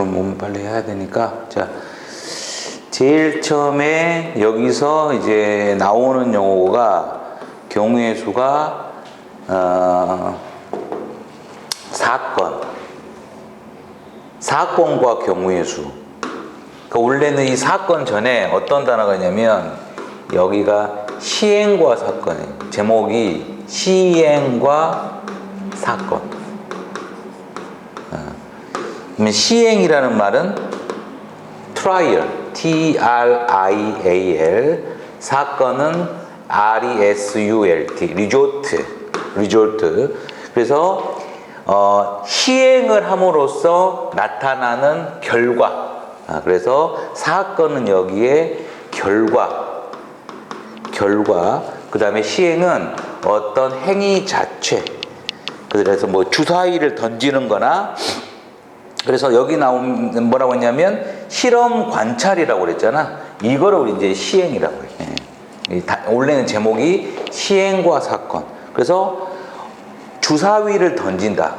오늘은 몸 빨리 해야 되니까. 자, 제일 처음에 여기서 이제 나오는 용어가 경우의 수가 사건과 경우의 수. 그러니까 원래는 이 사건 전에 어떤 단어가 있냐면 여기가 시행과 사건이에요. 제목이 시행과 사건. 그러면 시행이라는 말은 trial, T-R-I-A-L, 사건은 R-E-S-U-L-T, result. 그래서 시행을 함으로써 나타나는 결과. 그래서 사건은 여기에 결과. 그 다음에 시행은 어떤 행위 자체. 그래서 뭐 주사위를 던지는 거나, 그래서 여기 나온 뭐라고 했냐면 실험 관찰이라고 그랬잖아. 이거를 우리 이제 시행이라고 해. 원래는 제목이 시행과 사건. 그래서 주사위를 던진다.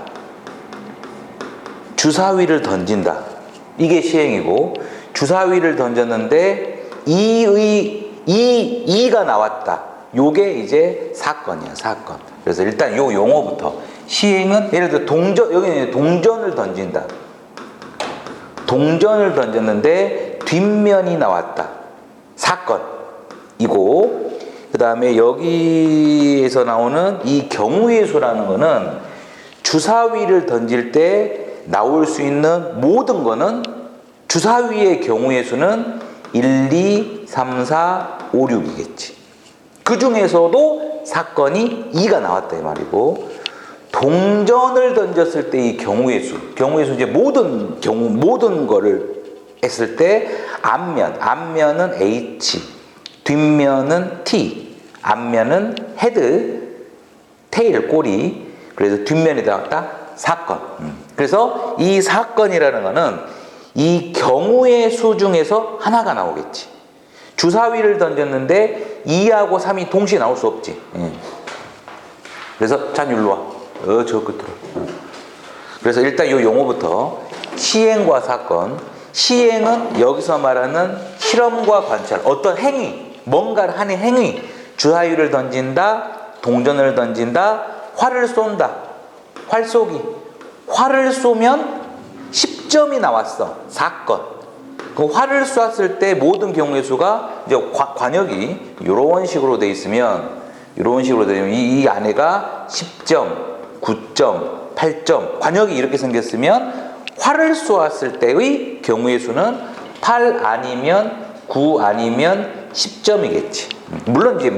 이게 시행이고, 주사위를 던졌는데 이가 나왔다. 요게 이제 사건이야, 사건. 그래서 일단 요 용어부터. 시행은 예를 들어 여기는 동전을 던진다. 동전을 던졌는데 뒷면이 나왔다. 사건이고, 그 다음에 여기에서 나오는 이 경우의 수라는 거는 주사위를 던질 때 나올 수 있는 모든 거는 주사위의 경우의 수는 1, 2, 3, 4, 5, 6이겠지. 그 중에서도 사건이 2가 나왔다 이 말이고, 동전을 던졌을 때 이 경우의 수 이제 모든 거를 했을 때 앞면은 H, 뒷면은 T, 앞면은 헤드, 테일, 꼬리. 그래서 뒷면이 나왔다 사건. 그래서 이 사건이라는 거는 이 경우의 수 중에서 하나가 나오겠지. 주사위를 던졌는데 2하고 3이 동시에 나올 수 없지. 그래서 자, 일로 와. 저 끝으로. 그래서 일단 이 용어부터. 시행과 사건. 시행은 여기서 말하는 실험과 관찰. 어떤 행위, 뭔가를 하는 행위. 주사위를 던진다, 동전을 던진다, 활을 쏜다. 활 쏘기. 활을 쏘면 10점이 나왔어. 사건. 그 활을 쐈을 때 모든 경우의 수가 이제 관역이 이런 식으로 돼 있으면 이 안에가 10점, 9점, 8점, 관역이 이렇게 생겼으면 활을 쏘았을 때의 경우의 수는 8 아니면 9 아니면 10점이겠지. 물론 이제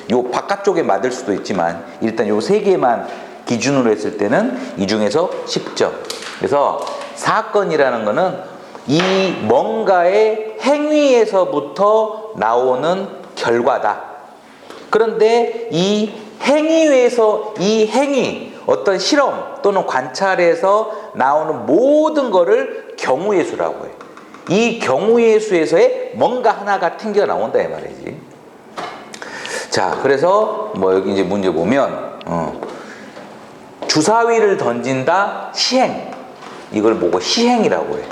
요 바깥쪽에 맞을 수도 있지만 일단 요 세 개만 기준으로 했을 때는 이 중에서 10점. 그래서 사건이라는 거는 이 뭔가의 행위에서부터 나오는 결과다. 그런데 이 행위에서 어떤 실험 또는 관찰에서 나오는 모든 거를 경우의 수라고 해. 이 경우의 수에서의 뭔가 하나가 튕겨 나온다 이 말이지. 자, 그래서 여기 이제 문제 보면 주사위를 던진다 시행. 이걸 보고 시행이라고 해.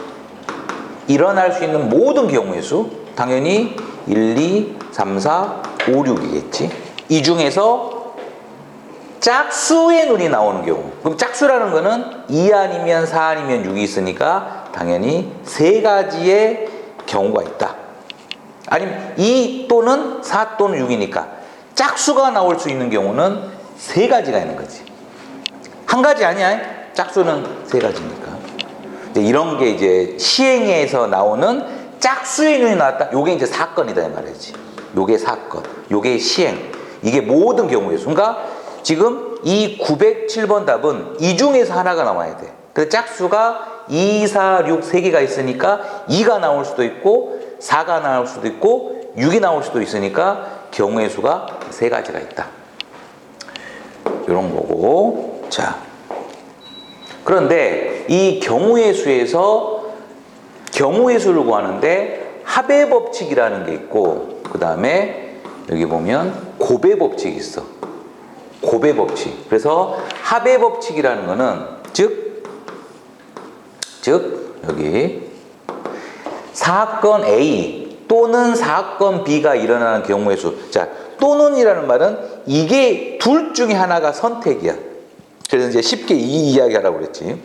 일어날 수 있는 모든 경우의 수, 당연히 1, 2, 3, 4, 5, 6이겠지. 이 중에서 짝수의 눈이 나오는 경우. 그럼 짝수라는 거는 2 아니면 4 아니면 6이 있으니까 당연히 세 가지의 경우가 있다. 아니면 2 또는 4 또는 6이니까 짝수가 나올 수 있는 경우는 세 가지가 있는 거지. 한 가지 아니야. 짝수는 세 가지니까. 이런 게 이제 시행에서 나오는 짝수의 눈이 나왔다. 요게 이제 사건이다 이 말이지. 요게 사건, 요게 시행. 이게 모든 경우의 수. 그러니까 지금 이 907번 답은 이 중에서 하나가 나와야 돼. 그 짝수가 2, 4, 6 세 개가 있으니까 2가 나올 수도 있고 4가 나올 수도 있고 6이 나올 수도 있으니까 경우의 수가 세 가지가 있다. 이런 거고. 자, 그런데 이 경우의 수에서 경우의 수를 구하는데 합의 법칙이라는 게 있고, 그 다음에 여기 보면 곱의 법칙이 있어. 곱의 법칙. 그래서 합의 법칙이라는 거는 즉 즉 여기 사건 A 또는 사건 B가 일어나는 경우의 수. 자, 또는이라는 말은 이게 둘 중에 하나가 선택이야. 그래서 이제 쉽게 이 이야기 하라고 그랬지.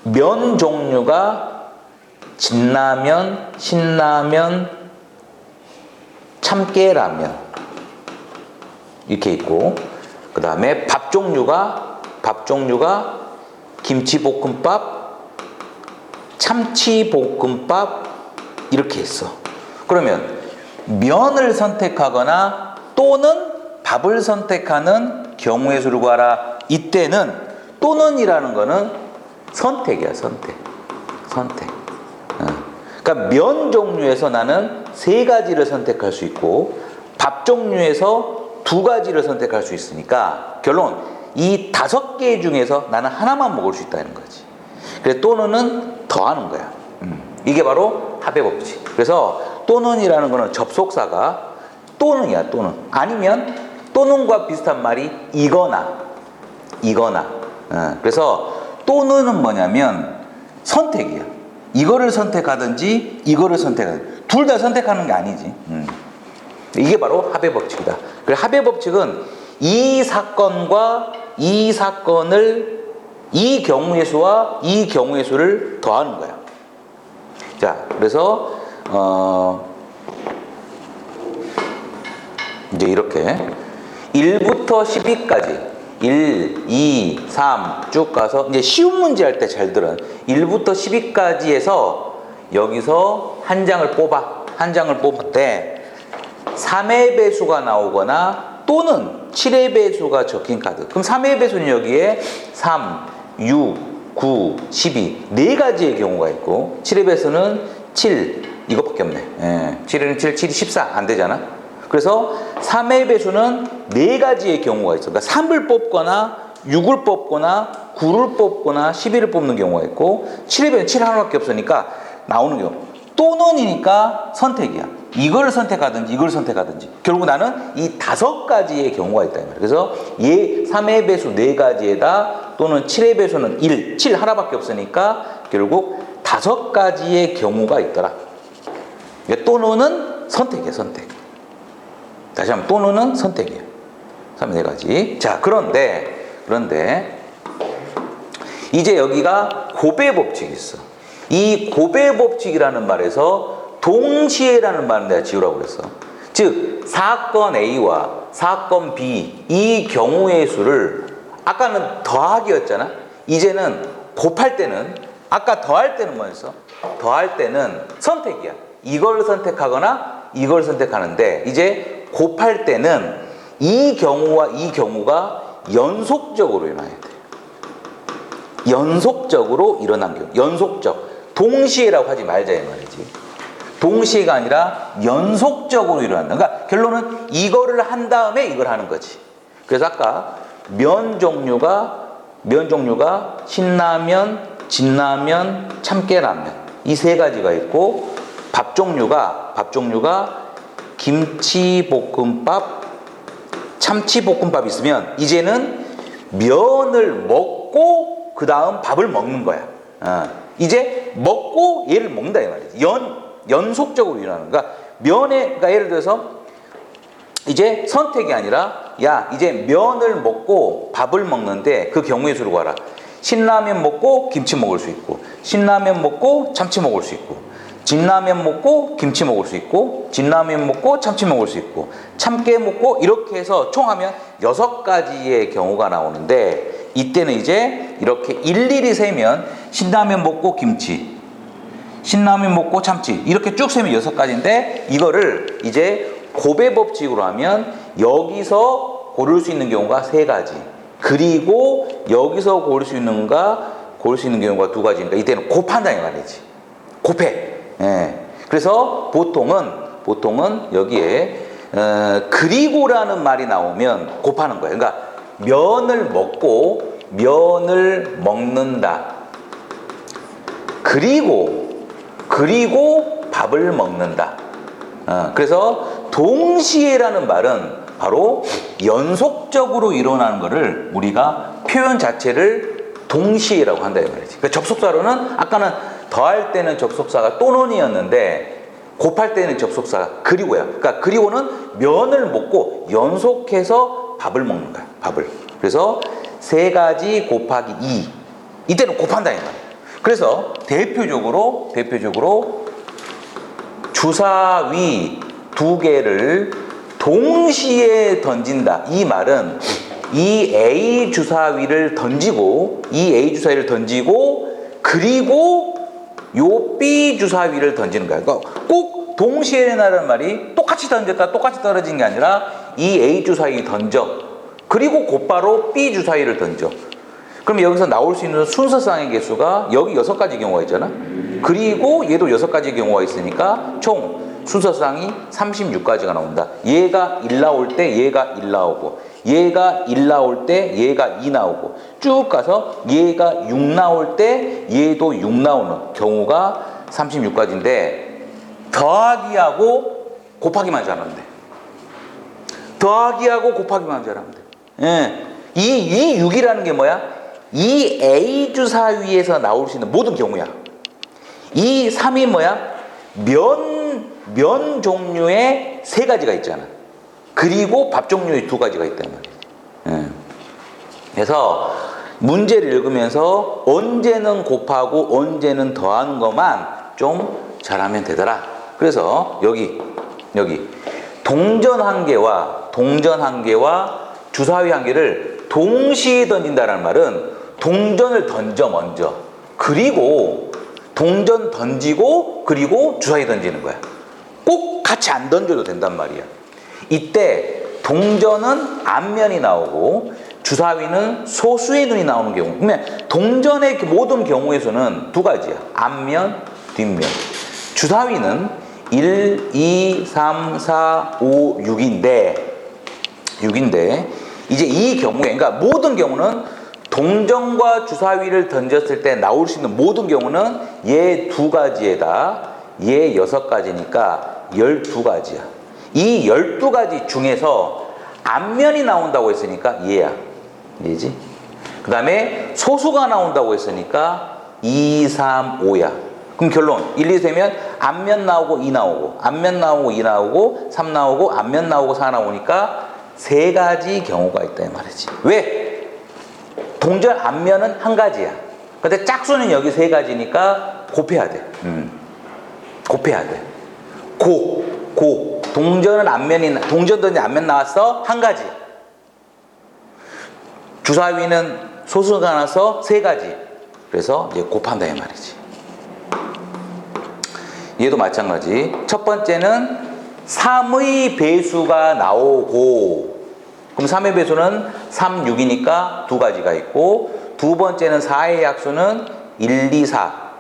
면 종류가 진라면, 신라면, 참깨라면 이렇게 있고, 그 다음에 밥 종류가 김치볶음밥, 참치볶음밥 이렇게 있어. 그러면 면을 선택하거나 또는 밥을 선택하는 경우의 수를 구하라. 이때는 또는이라는 거는 선택이야. 선택. 그러니까 면 종류에서 나는 3가지를 선택할 수 있고 밥 종류에서 2가지를 선택할 수 있으니까 결론 이 5개 중에서 나는 하나만 먹을 수 있다는 거지. 그래서 또는은 더하는 거야. 이게 바로 합의 법칙. 그래서 또는이라는 거는 접속사가 또는이야. 또는 아니면 또는과 비슷한 말이 이거나. 그래서 또는은 뭐냐면 선택이야. 이거를 선택하든지 이거를 선택하든지 둘 다 선택하는 게 아니지. 이게 바로 합의 법칙이다. 그래서 합의 법칙은 이 사건과 이 사건을 이 경우의 수와 이 경우의 수를 더하는 거야. 자, 그래서 이제 이렇게 1부터 12까지 1, 2, 3 쭉 가서 이제 쉬운 문제 할 때 잘 들어. 1부터 12까지에서 여기서 한 장을 뽑아. 한 장을 뽑을 때 3의 배수가 나오거나 또는 7의 배수가 적힌 카드. 그럼 3의 배수는 여기에 3, 6, 9, 12 4가지의 경우가 있고 7의 배수는 7 이것밖에 없네. 예. 7은 7, 7이 14 안 되잖아. 그래서 3의 배수는 4가지의 경우가 있어. 그러니까 3을 뽑거나 6을 뽑거나 9를 뽑거나 12를 뽑는 경우가 있고 7의 배수는 7 하나밖에 없으니까 나오는 경우. 또는이니까 선택이야. 이걸 선택하든지 이걸 선택하든지 결국 나는 이 5가지의 경우가 있다. 그래서 얘 3의 배수 4가지에다 또는 7의 배수는 1, 7 하나밖에 없으니까 결국 5가지의 경우가 있더라. 또는은 선택이야. 선택. 다시 한번 또는은 선택이에요. 3-4가지. 자, 그런데 이제 여기가 고배 법칙이 있어. 이 고배 법칙이라는 말에서 동시에라는 말은 내가 지우라고 그랬어. 즉 사건 A와 사건 B 이 경우의 수를 아까는 더하기였잖아. 이제는 곱할 때는 아까 더할 때는 뭐였어? 더할 때는 선택이야. 이걸 선택하거나 이걸 선택하는데 이제 곱할 때는 이 경우와 이 경우가 연속적으로 일어나야 돼. 연속적으로 일어난 경우. 연속적. 동시에라고 하지 말자 이 말이지. 동시에가 아니라 연속적으로 일어난다. 그러니까 결론은 이거를 한 다음에 이걸 하는 거지. 그래서 아까 면 종류가 신라면, 진라면, 참깨라면 이 3가지가 있고 밥 종류가 김치볶음밥, 참치볶음밥 있으면 이제는 면을 먹고 그 다음 밥을 먹는 거야. 이제 먹고 얘를 먹는다 이 말이지. 연속적으로 일어나는 거야. 그러니까 예를 들어서 이제 선택이 아니라 야 이제 면을 먹고 밥을 먹는데 그 경우의 수를 구하라. 신라면 먹고 김치 먹을 수 있고 신라면 먹고 참치 먹을 수 있고 진라면 먹고 김치 먹을 수 있고 진라면 먹고 참치 먹을 수 있고 참깨 먹고 이렇게 해서 총 하면 6가지의 경우가 나오는데 이때는 이제 이렇게 일일이 세면 신라면 먹고 김치 신라면 먹고 참치 이렇게 쭉 세면 6가지인데 이거를 이제 고배 법칙으로 하면 여기서 고를 수 있는 경우가 3가지 그리고 여기서 고를 수 있는 경우가 2가지니까 이때는 곱한다는 말이지. 곱해. 예. 그래서 보통은 여기에 그리고라는 말이 나오면 곱하는 거예요. 그러니까 면을 먹고 면을 먹는다. 그리고 밥을 먹는다. 그래서 동시에라는 말은 바로 연속적으로 일어나는 것을 우리가 표현 자체를 동시에라고 한다 이 말이지. 그러니까 접속사로는 아까는 더할 때는 접속사가 또는이었는데 곱할 때는 접속사가 그리고야. 그러니까 그리고는 면을 먹고 연속해서 밥을 먹는 거야. 밥을. 그래서 3가지 곱하기 2. 이때는 곱한다 이 말이야. 그래서 대표적으로 주사위 2개를 동시에 던진다. 이 말은 이 A 주사위를 던지고 그리고 요 B 주사위를 던지는 거야. 그러니까 꼭 동시에 나라는 말이 똑같이 던졌다 똑같이 떨어진 게 아니라 이 A 주사위 던져 그리고 곧바로 B 주사위를 던져. 그럼 여기서 나올 수 있는 순서상의 개수가 여기 6가지 경우가 있잖아. 그리고 얘도 6가지 경우가 있으니까 총 순서상이 36가지가 나온다. 얘가 1 나올 때 얘가 1 나오고 얘가 1 나올 때 얘가 2 나오고 쭉 가서 얘가 6 나올 때 얘도 6 나오는 경우가 36가지인데 더하기하고 곱하기만 잘하면 돼. 더하기하고 곱하기만 잘하면 돼. 예. 이 6이라는 게 뭐야? 이 A 주사위에서 나올 수 있는 모든 경우야. 이 3이 뭐야? 면 종류의 3가지가 있잖아. 그리고 밥 종류의 2가지가 있단 말이야. 그래서 문제를 읽으면서 언제는 곱하고 언제는 더하는 것만 좀 잘하면 되더라. 그래서 여기 동전 한 개와 주사위 한 개를 동시에 던진다는 말은 동전을 던져 먼저 그리고 동전 던지고 그리고 주사위 던지는 거야. 꼭 같이 안 던져도 된단 말이야. 이때 동전은 앞면이 나오고 주사위는 소수의 눈이 나오는 경우. 그러면 동전의 모든 경우에서는 2가지야. 앞면, 뒷면. 주사위는 1, 2, 3, 4, 5, 6인데 이제 이 경우에 그러니까 모든 경우는 동전과 주사위를 던졌을 때 나올 수 있는 모든 경우는 얘 2가지에다 얘 6가지니까 12가지야. 이 12가지 중에서 앞면이 나온다고 했으니까 얘지. 그 다음에 소수가 나온다고 했으니까 2, 3, 5야. 그럼 결론 1, 2, 3면 앞면 나오고 2 나오고 앞면 나오고 2 나오고 3 나오고 앞면 나오고 4 나오니까 3가지 경우가 있다 이 말이지. 왜? 동전 앞면은 1가지야. 근데 짝수는 여기 3가지니까 곱해야 돼. 곱해야 돼. 동전은 동전도 앞면 나왔어 1가지. 주사위는 소수가 나서 3가지. 그래서 이제 곱한다 이 말이지. 얘도 마찬가지. 첫 번째는 3의 배수가 나오고 그럼 3의 배수는 3, 6이니까 2가지가 있고 두 번째는 4의 약수는 1, 2, 4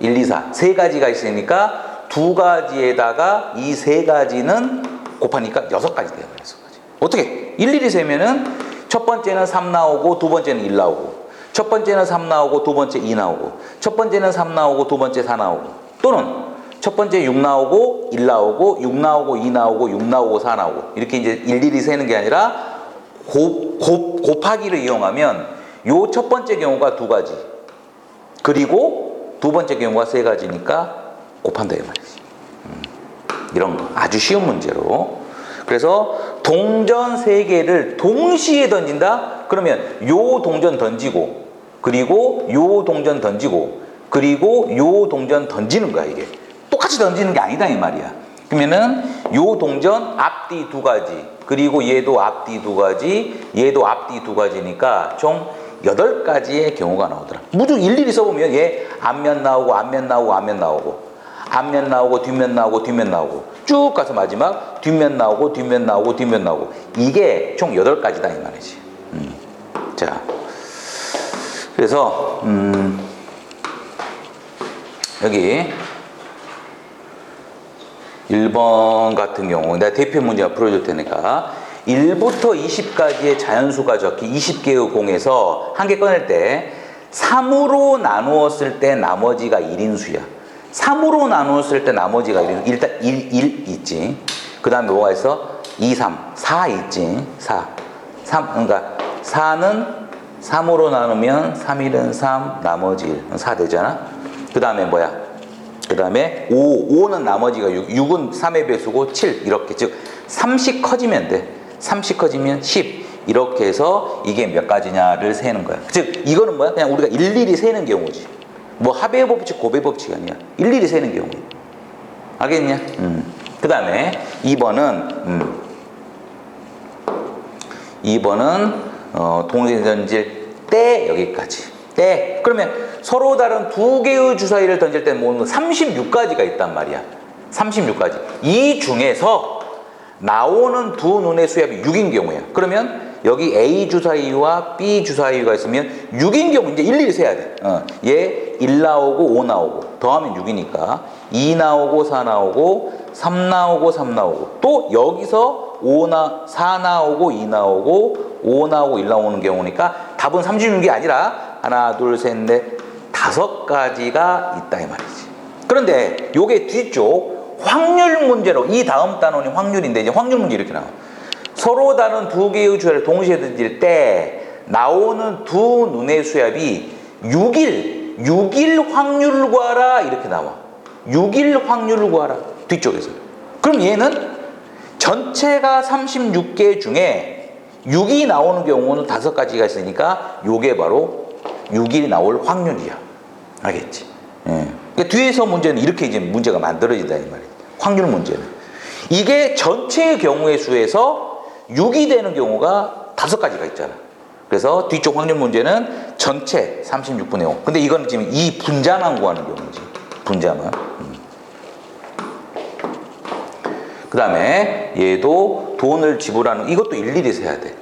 3가지가 있으니까 2가지에다가 이 3가지는 곱하니까 6가지 돼요. 6가지. 어떻게? 일일이 세면은 첫 번째는 3 나오고 두 번째는 1 나오고 첫 번째는 3 나오고 두 번째 2 나오고 첫 번째는 3 나오고 두 번째 4 나오고 또는 첫 번째 6 나오고 1 나오고 6 나오고 2 나오고 6 나오고 4 나오고 이렇게 이제 일일이 세는 게 아니라 곱하기를 이용하면 요 첫 번째 경우가 2가지 그리고 두 번째 경우가 3가지니까 곱한다 이 말이지. 이런 거 아주 쉬운 문제로. 그래서 동전 3개를 동시에 던진다? 그러면 요 동전 던지고 그리고 요 동전 던지고 그리고 요 동전 던지는 거야. 이게 똑같이 던지는 게 아니다 이 말이야. 그러면은 요 동전 앞뒤 2가지 그리고 얘도 앞뒤 2가지 얘도 앞뒤 2가지니까 총 8가지의 경우가 나오더라. 무조건 일일이 써보면 얘 앞면 나오고 앞면 나오고 앞면 나오고 앞면 나오고 뒷면 나오고 뒷면 나오고 쭉 가서 마지막 뒷면 나오고 뒷면 나오고 뒷면 나오고 이게 총 8가지다 이 말이지. 자, 그래서 여기 1번 같은 경우 내가 대표 문제가 풀어줄 테니까 1부터 20까지의 자연수가 적힌 20개의 공에서 한 개 꺼낼 때 3으로 나누었을 때 나머지가 1인수야. 3으로 나누었을 때 나머지가 1인수. 일단 1 있지. 그 다음에 뭐가 있어? 2, 3, 4 있지. 4. 그러니까 4는 3으로 나누면 3, 1은 3, 나머지 1, 4 되잖아. 그 다음에 뭐야? 그 다음에 5는 나머지가 6, 6은 3의 배수고 7 이렇게. 즉 30 커지면 돼. 30 커지면 10 이렇게 해서 이게 몇 가지냐를 세는 거야. 즉 이거는 뭐야? 그냥 우리가 일일이 세는 경우지. 뭐 합의 법칙, 고배 법칙이 아니야. 일일이 세는 경우. 알겠냐? 그 다음에 2번은 동시에 때 여기까지. 때. 그러면 서로 다른 두 개의 주사위를 던질 때는 뭐 36가지가 있단 말이야. 36가지. 이 중에서 나오는 두 눈의 수압이 6인 경우야. 그러면 여기 A 주사위와 B 주사위가 있으면 6인 경우 이제 일일이 세야 돼. 얘 1 나오고 5 나오고 더하면 6이니까 2 나오고 4 나오고 3 나오고 3 나오고 또 여기서 4 나오고 2 나오고 5 나오고 1 나오는 경우니까 답은 36이 아니라 하나 둘 셋 넷 5가지가 있다 이 말이지. 그런데 요게 뒤쪽 확률 문제로 이 다음 단원이 확률인데 이제 확률 문제 이렇게 나와. 서로 다른 두 개의 주사를 동시에 던질 때 나오는 두 눈의 수압이 6일 확률을 구하라 이렇게 나와. 6일 확률을 구하라 뒤쪽에서. 그럼 얘는 전체가 36개 중에 6이 나오는 경우는 5가지가 있으니까 요게 바로 6이 나올 확률이야. 알겠지? 예. 그러니까 뒤에서 문제는 이렇게 이제 문제가 만들어진다 이 말이야. 확률 문제는. 이게 전체의 경우의 수에서 6이 되는 경우가 5가지가 있잖아. 그래서 뒤쪽 확률 문제는 전체 36분의 5. 근데 이건 지금 이 분자만 구하는 경우지. 분자만. 그 다음에 얘도 돈을 지불하는, 이것도 일일이 세야 돼.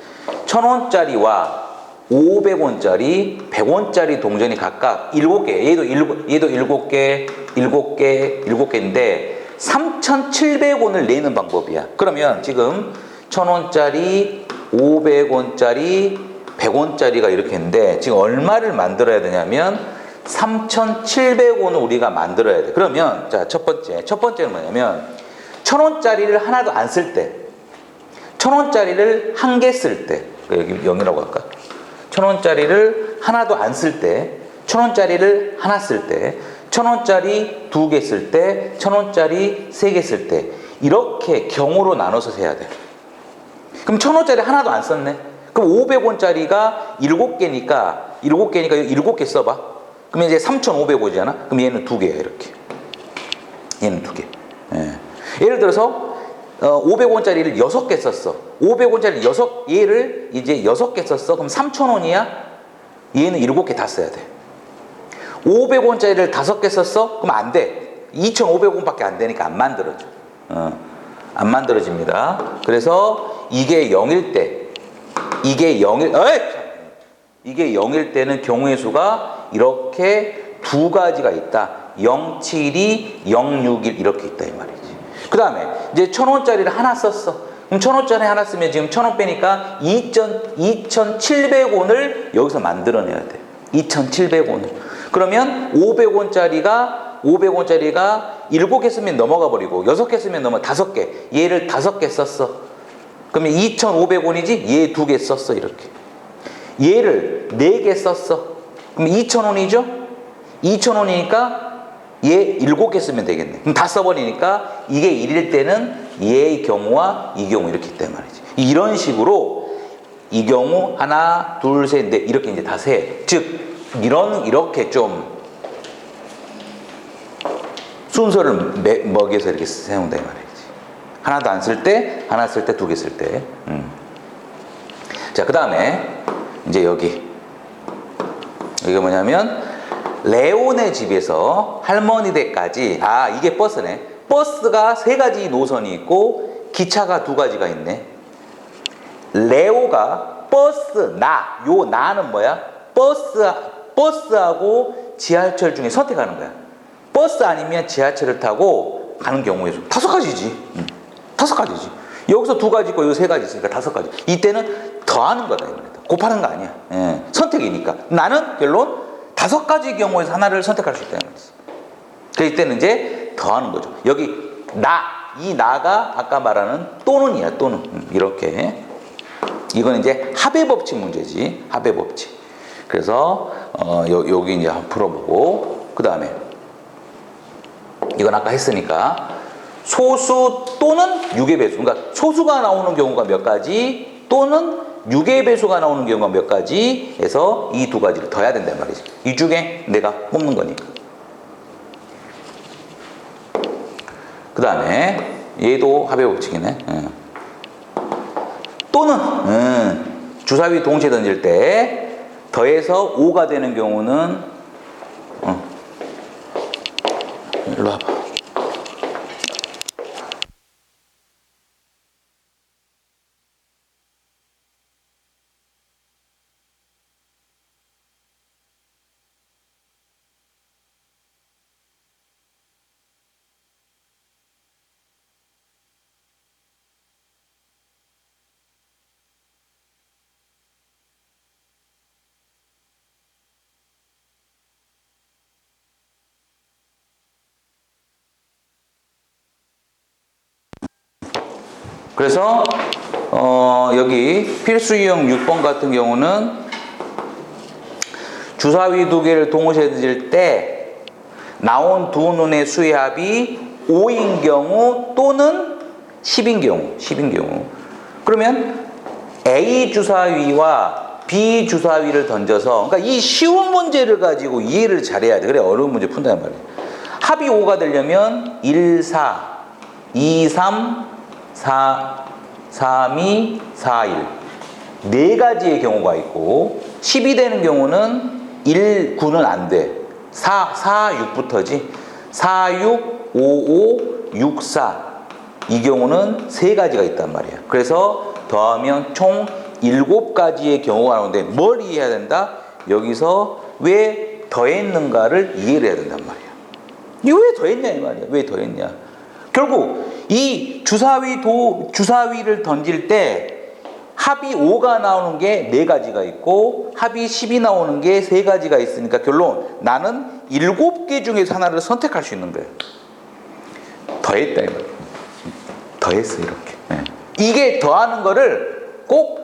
1,000원짜리와 500원짜리, 100원짜리 동전이 각각 7개. 얘도 7개, 7개, 7개인데 3,700원을 내는 방법이야. 그러면 지금 1,000원짜리, 500원짜리, 100원짜리가 이렇게 있는데 지금 얼마를 만들어야 되냐면 3,700원을 우리가 만들어야 돼. 그러면 자, 첫 번째는 뭐냐면 1,000원짜리를 하나도 안 쓸 때, 1,000원짜리를 한 개 쓸 때, 여기 0이라고 할까? 1,000원짜리를 하나도 안 쓸 때, 1,000원짜리를 하나 쓸 때, 1,000원짜리 2개 쓸 때, 1,000원짜리 3개 쓸 때 이렇게 경우로 나눠서 세야 돼. 그럼 1,000원짜리 하나도 안 썼네. 그럼 500원짜리가 7개니까 7개 써봐. 그럼 이제 3,500원이잖아. 그럼 얘는 2개야 이렇게. 얘는 2개. 예. 예를 들어서 500원짜리를 6개 썼어. 500원짜리 얘를 이제 6개 썼어. 그럼 3,000원이야? 얘는 7개 다 써야 돼. 500원짜리를 5개 썼어? 그럼 안 돼. 2,500원밖에 안 되니까 안 만들어져. 안 만들어집니다. 그래서 이게 0일 때, 이게 0일 때는 경우의 수가 이렇게 2가지가 있다. 072, 061 이렇게 있다 이 말이지. 그 다음에 이제 1,000원짜리를 하나 썼어. 그럼 1,000원짜리 하나 쓰면 지금 1,000원 빼니까 2,700원을 여기서 만들어내야 돼. 2,700원을. 그러면 500원짜리가 7개 쓰면 넘어가 버리고 6개 쓰면 5개. 얘를 5개 썼어. 그러면 2,500원이지? 얘 2개 썼어 이렇게. 얘를 4개 썼어. 그럼 2,000원이죠? 2,000원이니까 얘 7개 쓰면 되겠네. 그럼 다 써버리니까 이게 1일 때는 얘의 경우와 이 경우 이렇게 있단 말이지. 이런 식으로 이 경우 하나, 둘, 셋, 넷 이렇게 이제 다 세. 즉 이렇게 좀 순서를 먹여서 이렇게 세운다 이 말이지. 하나도 안 쓸 때, 하나 쓸 때, 2개 쓸 때. 자, 그 다음에 이제 여기가 뭐냐면 레온의 집에서 할머니 댁까지, 이게 버스네. 버스가 3가지 노선이 있고 기차가 2가지가 있네. 레오가 버스, 요 나는 뭐야? 버스하고 지하철 중에 선택하는 거야. 버스 아니면 지하철을 타고 가는 경우에 5가지지. 5가지지. 여기서 2가지 있고 여기 3가지 있으니까 5가지. 이때는 더하는 거다. 곱하는 거 아니야. 예, 선택이니까. 나는 결론 5가지 경우에서 하나를 선택할 수 있다는 거지. 그럴 때는 이제 더하는 거죠. 여기 이 나가 아까 말하는 또는이야. 또는. 이렇게. 이건 이제 합의 법칙 문제지. 합의 법칙. 그래서 여기 이제 한번 풀어보고, 그 다음에 이건 아까 했으니까 소수 또는 6의 배수, 그러니까 소수가 나오는 경우가 몇 가지 또는 6의 배수가 나오는 경우가 몇 가지 해서 이 두 가지를 더해야 된단 말이지. 이 중에 내가 뽑는 거니까. 그 다음에 얘도 합의 법칙이네. 또는 주사위 동시에 던질 때 더해서 5가 되는 경우는 일로 와봐. 그래서 여기 필수 유형 6번 같은 경우는 주사위 두 개를 동시에 던질 때 나온 두 눈의 수의 합이 5인 경우 또는 10인 경우 그러면 A 주사위와 B 주사위를 던져서, 그러니까 이 쉬운 문제를 가지고 이해를 잘해야 돼. 그래 어려운 문제 푼단 말이야. 합이 5가 되려면 1, 4, 2, 3, 4, 3, 2, 4, 1 네 가지의 경우가 있고, 10이 되는 경우는 1, 9는 안 돼. 4, 6부터지. 4, 6, 5, 5, 6, 4 이 경우는 세 가지가 있단 말이야. 그래서 더하면 총 7가지의 경우가 나오는데 뭘 이해해야 된다? 여기서 왜 더했는가를 이해를 해야 된단 말이야. 이거 왜 더했냐 이 말이야. 왜 더했냐. 결국 이 주사위를 던질 때 합이 5가 나오는 게 4가지가 있고 합이 10이 나오는 게 3가지가 있으니까 결론 나는 7개 중에서 하나를 선택할 수 있는 거예요. 더했다 이 말이야. 더했어 이렇게. 이게 더하는 거를 꼭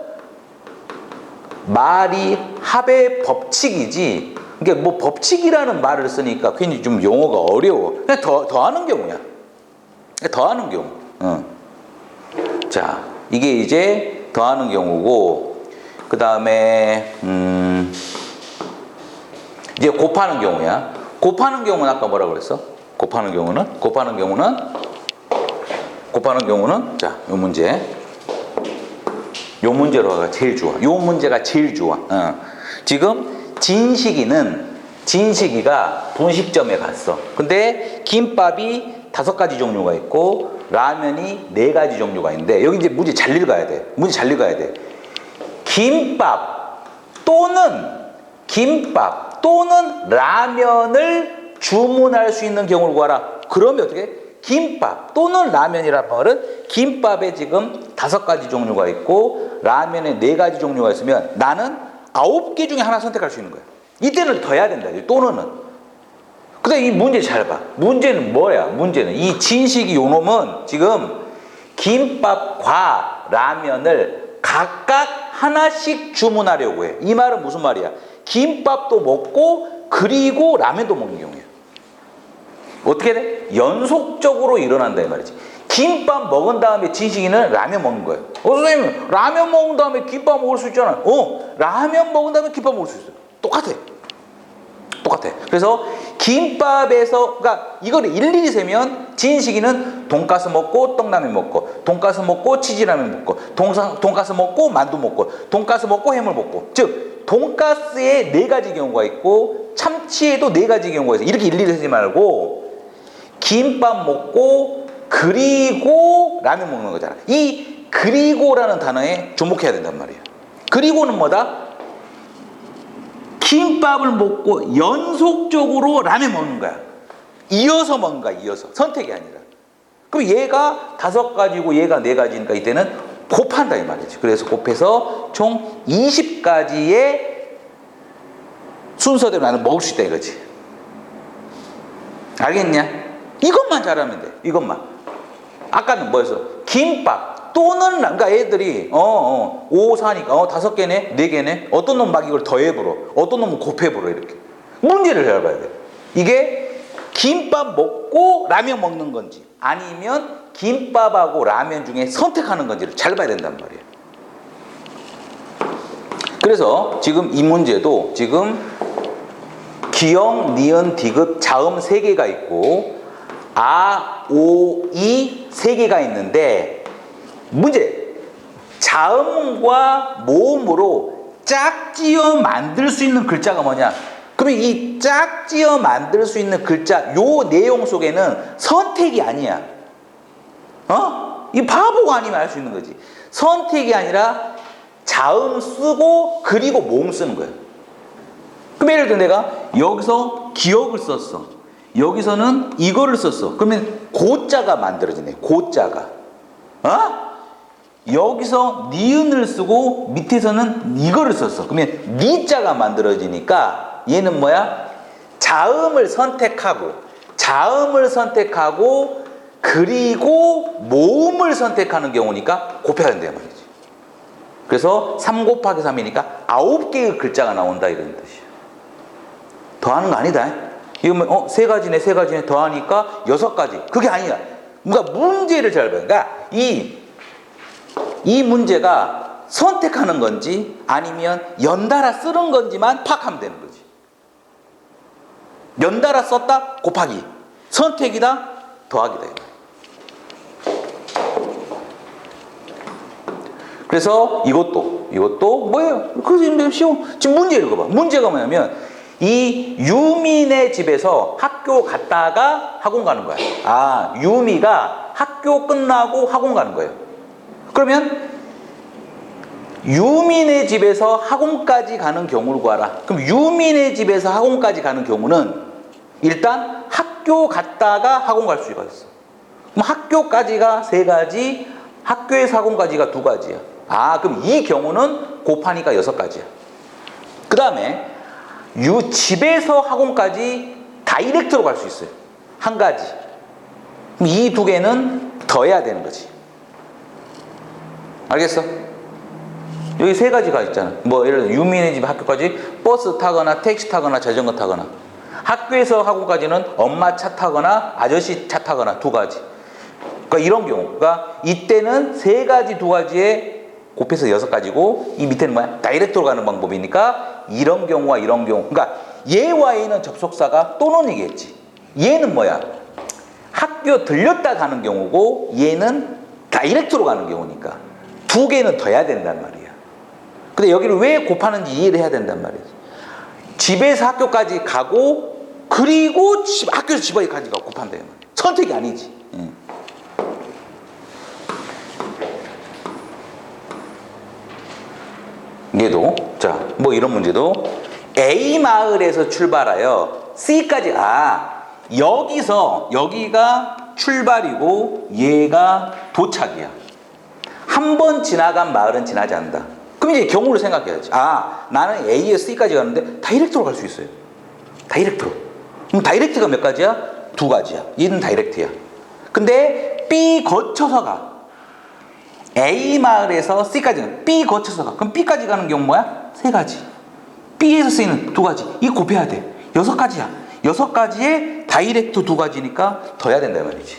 말이 합의 법칙이지, 이게 뭐 법칙이라는 말을 쓰니까 괜히 좀 용어가 어려워. 그냥 더하는 경우야. 더하는 경우. 자, 이게 이제 더하는 경우고, 그 다음에 이제 곱하는 경우야. 곱하는 경우는 아까 뭐라고 그랬어? 곱하는 경우는 자, 요 문제로 가 제일 좋아. 요 문제가 제일 좋아. 지금 진식이가 분식점에 갔어. 근데 김밥이 5가지 종류가 있고 라면이 4가지 종류가 있는데, 여기 이제 문제 잘 읽어야 돼. 김밥 또는 라면을 주문할 수 있는 경우를 구하라. 그러면 어떻게? 김밥 또는 라면이란 말은 김밥에 지금 5가지 종류가 있고 라면에 4가지 종류가 있으면 나는 9개 중에 하나 선택할 수 있는 거야. 이때는 더해야 된다. 또는은. 근데 이 문제 잘 봐. 문제는 뭐야? 문제는 이 진식이 요놈은 지금 김밥과 라면을 각각 하나씩 주문하려고 해. 이 말은 무슨 말이야? 김밥도 먹고 그리고 라면도 먹는 경우야. 어떻게 돼? 연속적으로 일어난다 이 말이지. 김밥 먹은 다음에 진식이는 라면 먹는 거예요. 선생님 라면 먹은 다음에 김밥 먹을 수 있잖아. 라면 먹은 다음에 김밥 먹을 수 있어요. 똑같아. 그래서 김밥에서, 그러니까 이걸 일일이 세면 진식이는 돈가스 먹고 떡라면 먹고, 돈가스 먹고 치즈라면 먹고, 돈가스 먹고 만두 먹고, 돈가스 먹고 해물 먹고, 즉 돈가스에 4가지 경우가 있고 참치에도 4가지 경우가 있어. 이렇게 일일이 세지 말고 김밥 먹고 그리고 라면 먹는 거잖아. 이 그리고라는 단어에 주목해야 된단 말이야. 그리고는 뭐다? 김밥을 먹고 연속적으로 라면 먹는 거야. 이어서 먹는 거야. 선택이 아니라. 그럼 얘가 5가지고 얘가 4가지니까 이때는 곱한다 이 말이지. 그래서 곱해서 총 20가지의 순서대로 나는 먹을 수 있다 이거지. 알겠냐? 이것만 잘하면 돼. 이것만. 아까는 뭐였어? 김밥 또는 그러니까 애들이 5, 4니까 5개네, 4개네. 어떤 놈 막 이걸 더해 불어. 어떤 놈은 곱해 불어 이렇게. 문제를 잘 봐야 돼. 이게 김밥 먹고 라면 먹는 건지 아니면 김밥하고 라면 중에 선택하는 건지를 잘 봐야 된단 말이에요. 그래서 지금 이 문제도 지금 기역, 니은, 디귿, 자음 3개가 있고 아, 오, 이 3개가 있는데 문제 자음과 모음으로 짝지어 만들 수 있는 글자가 뭐냐? 그러면 이 짝지어 만들 수 있는 글자 요 내용 속에는 선택이 아니야. 이 바보가 아니면 알 수 있는 거지. 선택이 아니라 자음 쓰고 그리고 모음 쓰는 거예요. 그럼 예를 들어 내가 여기서 기역을 썼어. 여기서는 이거를 썼어. 그러면 고자가 만들어지네. 고자가. 여기서 니은을 쓰고 밑에서는 이거를 썼어. 그러면 니자가 만들어지니까 얘는 뭐야? 자음을 선택하고 그리고 모음을 선택하는 경우니까 곱해야 된단 말이지. 그래서 3 곱하기 3이니까 9개의 글자가 나온다 이런 뜻이야. 더하는 거 아니다. 이거 뭐 3가지네 더하니까 6가지. 그게 아니야. 그러니까 문제를 잘 봐. 그러니까 이 문제가 선택하는 건지 아니면 연달아 쓰는 건지만 파악하면 되는 거지. 연달아 썼다 곱하기, 선택이다 더하기다. 그래서 이것도 뭐예요? 그래서 쉬워. 지금 문제 읽어봐. 문제가 뭐냐면 이 유민의 집에서 학교 갔다가 학원 가는 거야. 유미가 학교 끝나고 학원 가는 거예요. 그러면 유민의 집에서 학원까지 가는 경우를 구하라. 그럼 유민의 집에서 학원까지 가는 경우는 일단 학교 갔다가 학원 갈 수가 있어. 그럼 학교까지가 3가지, 학교에서 학원까지가 2가지야. 그럼 이 경우는 곱하니까 6가지야. 그 다음에 집에서 학원까지 다이렉트로 갈 수 있어요. 1가지. 그럼 이 2개는 더해야 되는 거지. 알겠어? 여기 3가지가 있잖아. 뭐 예를 들어 유민의 집 학교까지 버스 타거나 택시 타거나 자전거 타거나, 학교에서 학원까지는 엄마 차 타거나 아저씨 차 타거나 2가지. 그러니까 이런 경우, 그러니까 이때는 3가지 2가지에 곱해서 6가지고 이 밑에는 뭐야? 다이렉트로 가는 방법이니까 이런 경우와 이런 경우. 그러니까 얘와 얘는 접속사가 또는 이겠지. 얘는 뭐야? 학교 들렸다 가는 경우고 얘는 다이렉트로 가는 경우니까 2개는 더 해야 된단 말이야. 근데 여기를 왜 곱하는지 이해를 해야 된단 말이지. 집에서 학교까지 가고 그리고 학교에서 집까지 가고 곱한다. 선택이 아니지. 얘도 뭐 이런 문제도 A 마을에서 출발하여 C까지 여기가 출발이고 얘가 도착이야. 한 번 지나간 마을은 지나지 않는다. 그럼 이제 경우를 생각해야지. 나는 A에서 C까지 가는데 다이렉트로 갈 수 있어요. 다이렉트로. 그럼 다이렉트가 몇 가지야? 2가지야. 얘는 다이렉트야. 근데 B 거쳐서 가. A 마을에서 C까지 가. B 거쳐서 가. 그럼 B까지 가는 경우 뭐야? 3가지. B에서 C는 2가지. 이거 곱해야 돼. 6가지야. 6가지에 다이렉트 2가지니까 더 해야 된단 말이지.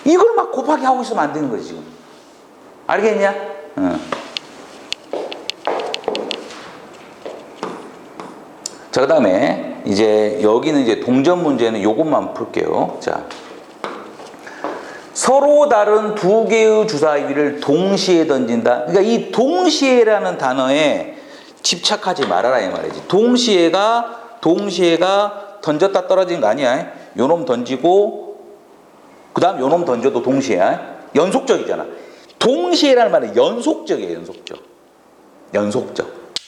이걸 막 곱하기 하고 있으면 안 되는 거지 지금. 알겠냐? 자, 그 다음에 이제 여기는 이제 동전 문제는 요것만 풀게요. 자, 서로 다른 2개의 주사위를 동시에 던진다. 그러니까 이 동시에라는 단어에 집착하지 말아라 이 말이지. 동시에가 던졌다 떨어지는 거 아니야. 요놈 던지고 그 다음 요놈 던져도 동시에야. 연속적이잖아. 동시에라는 말은 연속적이에요. 연속적.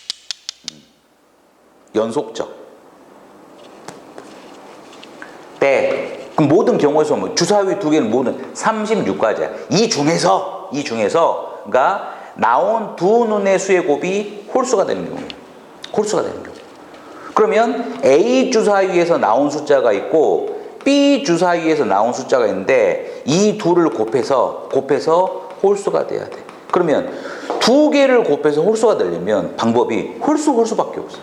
그럼 모든 경우에서 뭐 주사위 2개는 모든 36가지야. 이 중에서 그러니까 나온 2눈의 수의 곱이 홀수가 되는 경우예요. 그러면 A 주사위에서 나온 숫자가 있고 B 주사위에서 나온 숫자가 있는데 이 둘을 곱해서 홀수가 돼야 돼. 그러면 두 개를 곱해서 홀수가 되려면 방법이 홀수밖에 없어.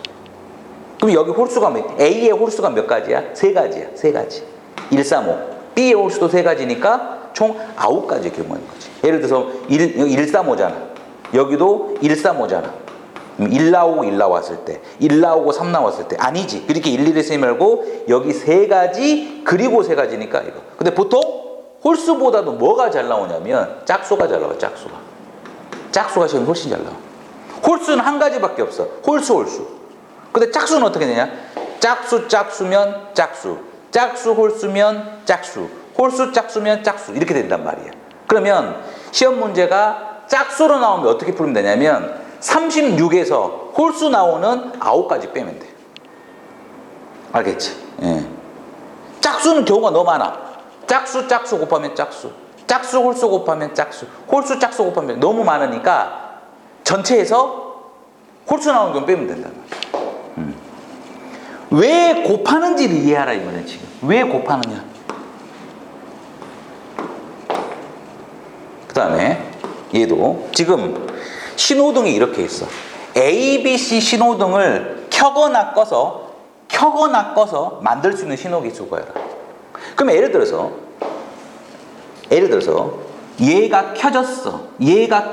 그럼 여기 홀수가 A의 홀수가 몇 가지야? 세 가지야. 세 가지. 1, 3, 5. B의 홀수도 세 가지니까 총 9가지의 경우인 거지. 예를 들어서 여기 1, 3, 5잖아. 여기도 1, 3, 5잖아. 1 나오고 1 나왔을 때, 1 나오고 3 나왔을 때. 아니지. 그렇게 일일이 쓰지 말고 여기 세 가지 그리고 세 가지니까 이거. 근데 보통 홀수보다도 뭐가 잘 나오냐면 짝수가 잘 나와. 짝수가 지금 훨씬 잘 나와. 홀수는 한 가지밖에 없어. 홀수. 근데 짝수는 어떻게 되냐? 짝수면 짝수. 짝수 홀수면 짝수. 홀수 짝수면 짝수. 이렇게 된단 말이야. 그러면 시험 문제가 짝수로 나오면 어떻게 풀면 되냐면 36에서 홀수 나오는 9가지 빼면 돼. 알겠지? 예. 짝수는 경우가 너무 많아. 짝수 곱하면 짝수. 짝수 홀수 곱하면 짝수. 홀수 짝수 곱하면 너무 많으니까 전체에서 홀수 나오는 경우 빼면 된단 말이야. 왜 곱하는지를 이해하라 이거는 지금. 왜 곱하느냐. 그 다음에 얘도 지금 신호등이 이렇게 있어. A, B, C 신호등을 켜거나 꺼서 만들 수 있는 신호기 수거해라. 그럼 예를 들어서 얘가 켜졌어. 얘가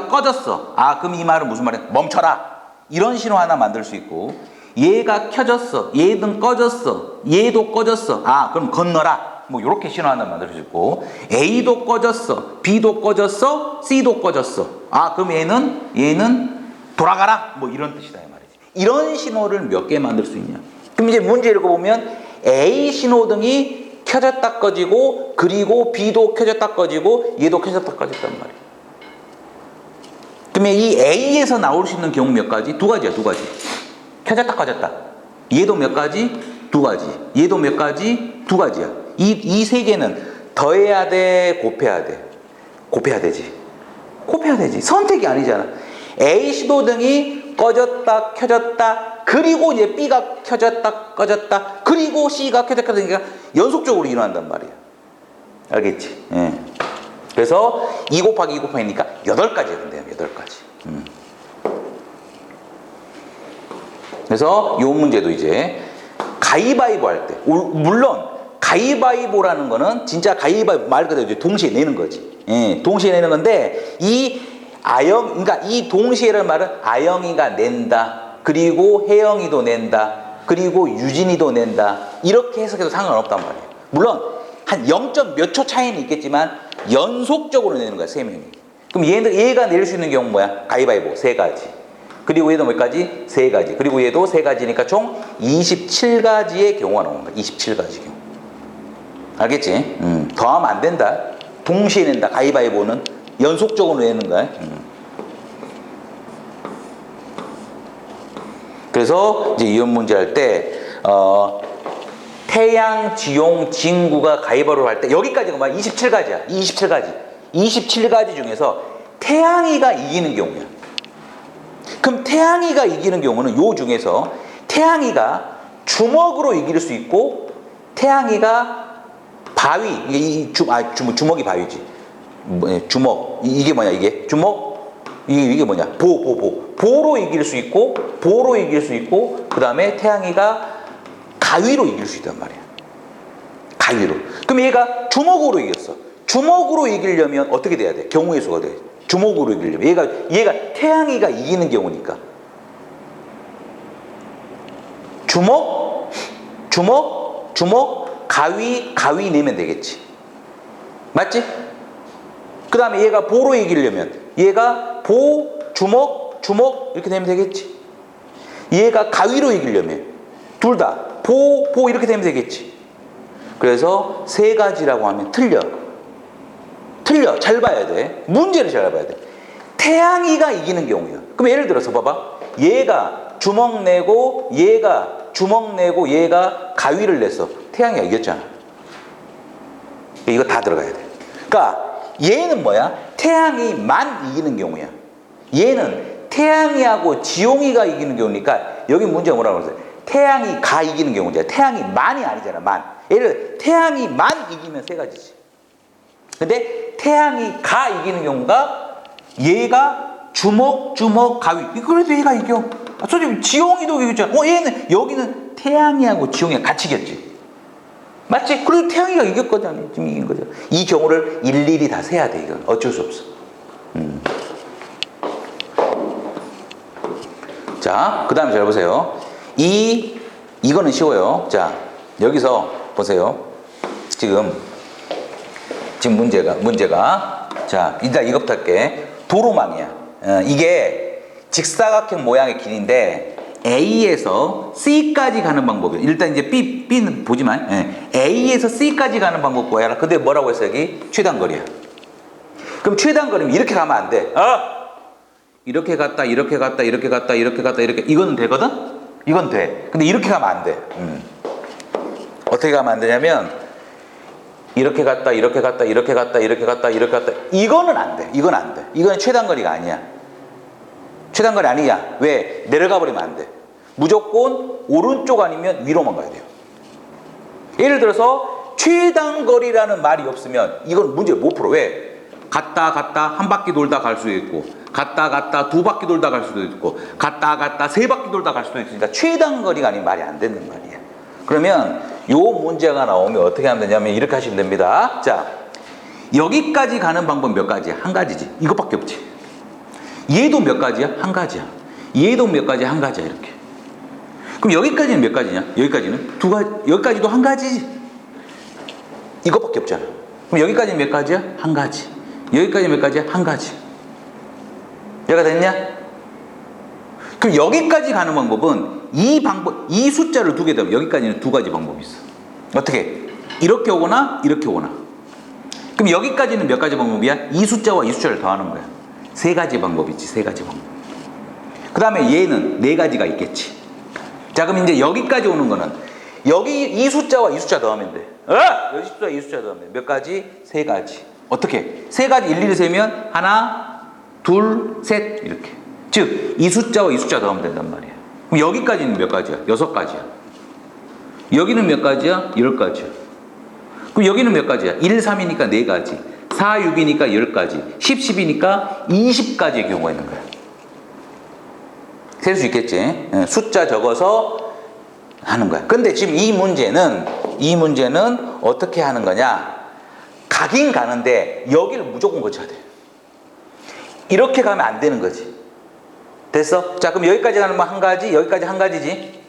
꺼졌어. 아, 그럼 이 말은 무슨 말이야? 멈춰라. 이런 신호 하나 만들 수 있고, 얘가 켜졌어. 얘는 꺼졌어. 얘도 꺼졌어. 아, 그럼 건너라. 뭐 이렇게 신호 하나 만들 수 있고, A도 꺼졌어. B도 꺼졌어. C도 꺼졌어. 아, 그럼 얘는 돌아가라. 뭐 이런 뜻이다 이 말이지. 이런 신호를 몇 개 만들 수 있냐? 그럼 이제 문제 읽어보면 A 신호등이 켜졌다 꺼지고, 그리고 B도 켜졌다 꺼지고, 얘도 켜졌다 꺼졌단 말이야. 그러면 이 A에서 나올 수 있는 경우 몇 가지? 두 가지야. 켜졌다 꺼졌다. 얘도 몇 가지? 두 가지. 얘도 몇 가지? 두 가지야. 이 세 개는 더해야 돼? 곱해야 돼? 곱해야 되지. 선택이 아니잖아. A 신호등이 꺼졌다 켜졌다, 그리고 이제 B가 켜졌다 꺼졌다, 그리고 C가 켜졌다 꺼졌다, 연속적으로 일어난단 말이야. 알겠지? 예. 그래서 2 곱하기 2 곱하기니까 8가지가 된대요. 8가지. 그래서 이 문제도 이제 가위바위보 할 때, 물론 가위바위보라는 거는 진짜 가위바위보 말 그대로 이제 동시에 내는 거지. 예, 동시에 내는 건데, 그러니까 이 동시에라는 말은 아영이가 낸다, 그리고 혜영이도 낸다, 그리고 유진이도 낸다, 이렇게 해석해도 상관없단 말이에요. 물론 한 0. 몇 초 차이는 있겠지만 연속적으로 내는 거야, 세 명이. 그럼 얘가 낼 수 있는 경우는 뭐야? 가위바위보 3가지. 그리고 얘도 몇 가지? 3가지. 그리고 얘도 3가지니까 총 27가지의 경우가 나오는 거야. 27가지 경우. 알겠지? 더하면 안 된다. 동시에 낸다. 가위바위보는 연속적으로 내는 거야. 그래서 이제 이런 문제 할 때 태양, 지용, 진구가 가위바위보를 할 때 여기까지가 27가지야. 27가지 중에서 태양이가 이기는 경우야. 그럼 태양이가 이기는 경우는 요 중에서 태양이가 주먹으로 이길 수 있고, 태양이가 바위, 주먹이 바위지. 주먹, 이게 뭐냐, 이게? 주먹? 이게 뭐냐? 보로 이길 수 있고, 그 다음에 태양이가 가위로 이길 수 있단 말이야. 가위로. 그럼 얘가 주먹으로 이겼어. 주먹으로 이기려면 어떻게 돼야 돼? 경우의 수가 돼. 주먹으로 이기려면. 얘가 태양이가 이기는 경우니까. 주먹, 가위 내면 되겠지. 맞지? 그 다음에 얘가 보로 이기려면 얘가 주먹 이렇게 되면 되겠지. 얘가 가위로 이기려면 둘 다 보 이렇게 되면 되겠지. 그래서 3가지라고 하면 틀려. 잘 봐야 돼. 문제를 잘 봐야 돼. 태양이가 이기는 경우야. 그럼 예를 들어서 봐봐. 얘가 주먹 내고 얘가 가위를 냈어. 태양이가 이겼잖아. 이거 다 들어가야 돼. 그러니까 얘는 뭐야? 태양이만 이기는 경우야. 얘는 태양이하고 지용이가 이기는 경우니까 여기 문제가 뭐라고 그러세요? 태양이가 이기는 경우잖아. 태양이만이 아니잖아. 만. 예를 들어 태양이만 이기면 3가지지. 근데 태양이 가 이기는 경우가 얘가 주목, 주목, 가위. 그래도 얘가 이겨. 솔직히 지용이도 이겼잖아. 얘는 여기는 태양이하고 지용이가 같이 이겼지. 맞지? 그래도 태양이가 이겼거든. 지금 이긴 거죠. 이 경우를 일일이 다 세야 돼. 이건 어쩔 수 없어. 자, 그 다음에 잘 보세요. 이거는 쉬워요. 자, 여기서 보세요. 지금 문제가 자, 일단 이것부터 할게. 도로망이야. 이게 직사각형 모양의 길인데 A에서 C까지 가는 방법이에요. 일단 이제 B는 보지만 A에서 C까지 가는 방법 구해라. 근데 뭐라고 했어 여기? 최단거리야. 그럼 최단거리면 이렇게 가면 안 돼. 이렇게 갔다 이렇게 갔다 이렇게 갔다 이렇게 갔다 이렇게 이거는 되거든? 이건 돼. 근데 이렇게 가면 안 돼. 어떻게 가면 안 되냐면 이렇게 갔다 이렇게 갔다 이렇게 갔다 이렇게 갔다 이렇게 갔다 이거는 안 돼. 이건 안 돼. 이건 최단거리가 아니야. 최단거리 아니야. 왜? 내려가 버리면 안 돼. 무조건 오른쪽 아니면 위로만 가야 돼요. 예를 들어서 최단거리라는 말이 없으면 이건 문제 못 풀어. 왜? 갔다 한 바퀴 돌다 갈 수도 있고 갔다 두 바퀴 돌다 갈 수도 있고 갔다 세 바퀴 돌다 갈 수도 있으니까 최단거리가 아니면 말이 안 되는 말이야. 그러면 요 문제가 나오면 어떻게 하면 되냐면 이렇게 하시면 됩니다. 자, 여기까지 가는 방법 몇 가지야? 한 가지지. 이것밖에 없지. 얘도 몇 가지야? 한 가지야. 얘도 몇 가지야? 한 가지야. 이렇게. 그럼 여기까지는 몇 가지냐? 여기까지는 두 가지. 여기까지도 한 가지지. 이것밖에 없잖아. 그럼 여기까지는 몇 가지야? 한 가지. 여기까지 몇 가지야? 한 가지. 이해가 됐냐? 그럼 여기까지 가는 방법은 이 숫자를 두게 되면 여기까지는 두 가지 방법이 있어. 어떻게? 이렇게 오거나 이렇게 오거나. 그럼 여기까지는 몇 가지 방법이야? 이 숫자와 이 숫자를 더하는 거야. 세 가지 방법이 있지. 세 가지 방법. 그 다음에 얘는 네 가지가 있겠지. 자, 그럼 이제 여기까지 오는 거는 여기 이 숫자와 이 숫자 더하면 돼. 여기 숫자와 이 숫자 더하면 돼. 몇 가지? 세 가지. 어떻게? 세 가지 일일이 세면 하나, 둘, 셋 이렇게. 즉 이 숫자와 이 숫자 더하면 된단 말이야. 그럼 여기까지는 몇 가지야? 6가지야. 여기는 몇 가지야? 10가지야. 그럼 여기는 몇 가지야? 1, 3이니까 4가지. 4, 6이니까 10가지. 10, 10이니까 20가지의 경우가 있는 거야. 셀 수 있겠지? 숫자 적어서 하는 거야. 근데 지금 이 문제는 어떻게 하는 거냐? 가긴 가는데 여기를 무조건 거쳐야 돼. 이렇게 가면 안 되는 거지. 됐어? 자, 그럼 여기까지 가는 건 한 가지, 여기까지 한 가지지.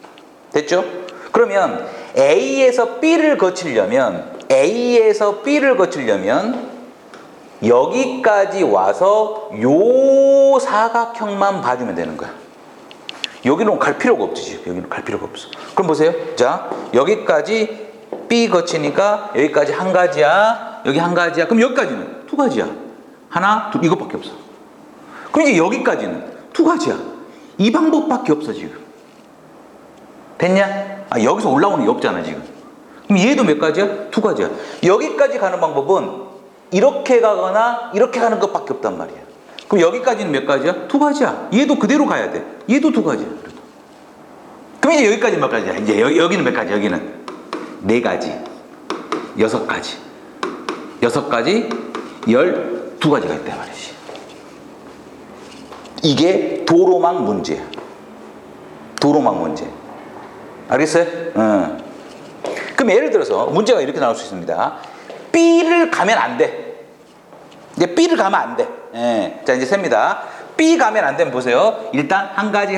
됐죠? 그러면 A에서 B를 거치려면 여기까지 와서 요 사각형만 봐주면 되는 거야. 여기는 갈 필요가 없지. 여기는 갈 필요가 없어. 그럼 보세요. 자, 여기까지 B 거치니까 여기까지 한 가지야. 여기 한 가지야. 그럼 여기까지는 두 가지야. 하나, 둘, 이것밖에 없어. 그럼 이제 여기까지는 두 가지야. 이 방법밖에 없어 지금. 됐냐? 여기서 올라오는 게 없잖아 지금. 그럼 얘도 몇 가지야? 두 가지야. 여기까지 가는 방법은 이렇게 가거나 이렇게 가는 것밖에 없단 말이야. 그럼 여기까지는 몇 가지야? 두 가지야. 얘도 그대로 가야 돼. 얘도 두 가지야. 그래도. 그럼 이제 여기까지는 몇 가지야? 이제 여기는 몇 가지? 여기는 4가지, 6가지, 12가지가 있단 말이지. 이게 도로망 문제야. 도로망 문제. 알겠어요? 그럼 예를 들어서 문제가 이렇게 나올 수 있습니다. B를 가면 안 돼. 이제 B를 가면 안 돼. 자, 이제 셉니다. B 가면 안 되면 보세요. 일단 한 가지.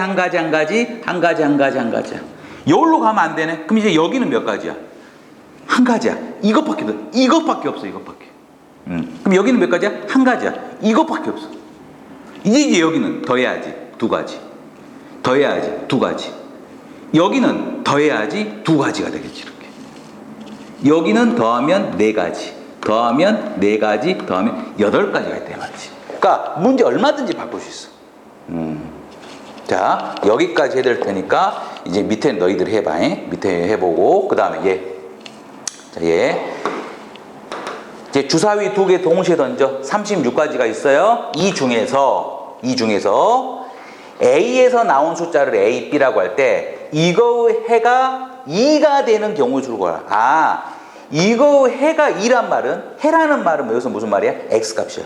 여기로 가면 안 되네. 그럼 이제 여기는 몇 가지야? 한 가지야. 이것밖에 없어. 그럼 여기는 몇 가지야? 한 가지야. 이것밖에 없어. 이제 여기는 더해야지. 2가지. 더해야지. 2가지. 여기는 더해야지 2가지가 되겠지. 이렇게. 여기는 더하면 4가지. 더하면 4가지. 더하면 8가지가 있다 말이지. 그러니까 문제 얼마든지 바꿀 수 있어. 자, 여기까지 해야 될 테니까 이제 밑에 너희들 해봐. 밑에 해보고 그 다음에 얘. 자, 얘. 이제 주사위 2개 동시에 던져. 36가지가 있어요. 이 중에서 A에서 나온 숫자를 A, B라고 할 때 이거 해가 2가 되는 경우 수를 구하라. 이거 해가 2란 말은, 해라는 말은 여기서 무슨 말이야? X값이야.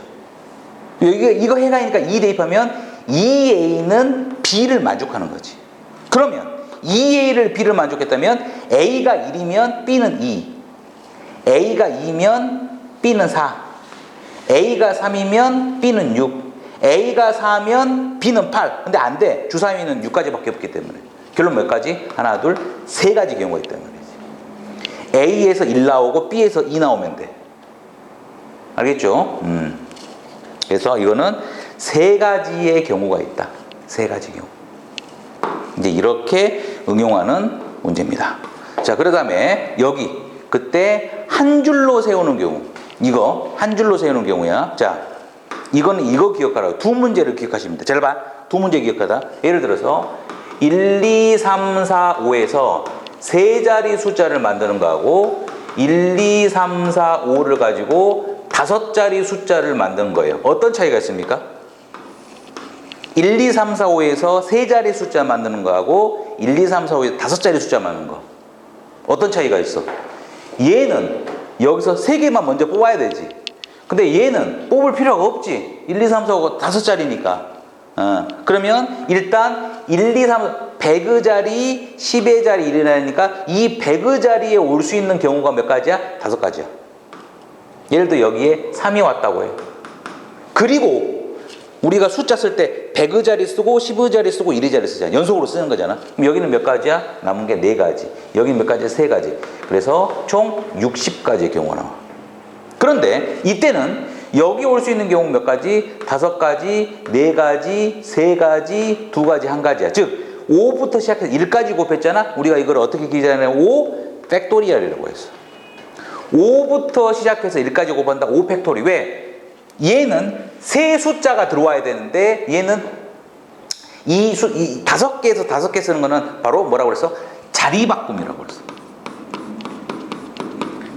이거 해가니까 2 대입하면 2A는 B를 만족하는 거지. 그러면 2A를 B를 만족했다면 A가 1이면 B는 2, A가 2면 B는 4, A가 3이면 B는 6, A가 4면 B는 8. 근데 안 돼. 주사위는 6가지밖에 없기 때문에. 결론 몇 가지? 하나, 둘, 세 가지 경우가 있단 말이지. A에서 1 나오고 B에서 2 나오면 돼. 알겠죠? 그래서 이거는 세 가지의 경우가 있다. 세 가지 경우. 이제 이렇게 응용하는 문제입니다. 자, 그 다음에 여기 그때 한 줄로 세우는 경우. 이거 한 줄로 세우는 경우야. 자, 이거는 이거 기억하라고. 두 문제를 기억하시면 돼. 잘 봐. 두 문제 기억하다. 예를 들어서 1, 2, 3, 4, 5에서 세 자리 숫자를 만드는 거하고 1, 2, 3, 4, 5를 가지고 다섯 자리 숫자를 만드는 거예요. 어떤 차이가 있습니까? 1, 2, 3, 4, 5에서 세 자리 숫자 만드는 거하고 1, 2, 3, 4, 5에서 다섯 자리 숫자 만드는 거. 어떤 차이가 있어? 얘는 여기서 세 개만 먼저 뽑아야 되지. 근데 얘는 뽑을 필요가 없지. 1, 2, 3, 4, 5가 다섯 자리니까. 그러면 일단 1, 2, 3, 100의 자리, 10의 자리 이래나니까 이 100의 자리에 올 수 있는 경우가 몇 가지야? 다섯 가지야. 예를 들어 여기에 3이 왔다고 해. 그리고 우리가 숫자 쓸 때 100의 자리 쓰고 10의 자리 쓰고 1의 자리 쓰잖아. 연속으로 쓰는 거잖아. 그럼 여기는 몇 가지야? 남은 게 4가지. 여기는 몇 가지야? 3가지. 그래서 총 60가지의 경우가 나와. 그런데 이때는 여기 올 수 있는 경우 몇 가지? 5가지, 4가지, 3가지, 2가지, 1가지야. 즉 5부터 시작해서 1까지 곱했잖아. 우리가 이걸 어떻게 기재하냐면 5 팩토리얼이라고 했어. 5부터 시작해서 1까지 곱한다. 5 팩토리. 왜? 얘는 세 숫자가 들어와야 되는데 얘는 이 5개에서 5개 쓰는 거는 바로 뭐라고 그랬어? 자리 바꿈이라고 그랬어.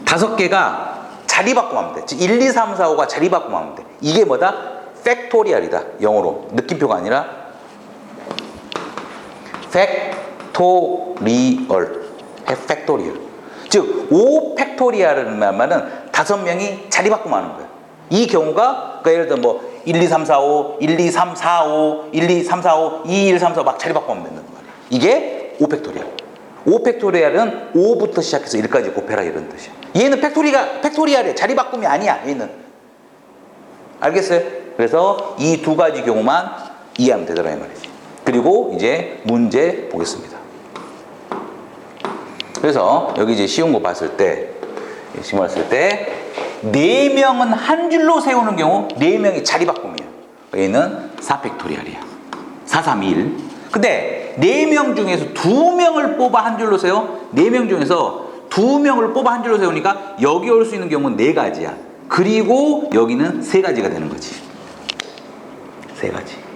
5개가 자리 바꿈하면 돼. 즉 1, 2, 3, 4, 5가 자리 바꿈하면 돼. 이게 뭐다? 팩토리얼이다. 영어로. 느낌표가 아니라 팩토리얼. 팩토리얼. 즉 5 팩토리얼이라는 말은 5명이 자리 바꿈하는 거야. 이 경우가 그러니까 예를 들어 뭐 1, 2, 3, 4, 5, 1, 2, 3, 4, 5, 1, 2, 3, 4, 5, 2, 1, 3, 4 막 자리 바꾸면 된다는 말이야. 이게 5 팩토리얼. 5 팩토리얼은 5부터 시작해서 1까지 곱해라 이런 뜻이야. 얘는 팩토리얼이야. 자리 바꿈이 아니야. 얘는. 알겠어요? 그래서 이 두 가지 경우만 이해하면 되더라 이 말이지. 그리고 이제 문제 보겠습니다. 그래서 여기 이제 쉬운 거 봤을 때 4명은 한 줄로 세우는 경우 4명이 자리 바꿈이야. 얘는 4 팩토리얼이야. 4, 3, 1. 근데 4명 중에서 2명을 뽑아 한 줄로 세워. 4명 중에서 2명을 뽑아 한 줄로 세우니까 여기 올 수 있는 경우는 4가지야. 그리고 여기는 3가지가 되는 거지. 3가지.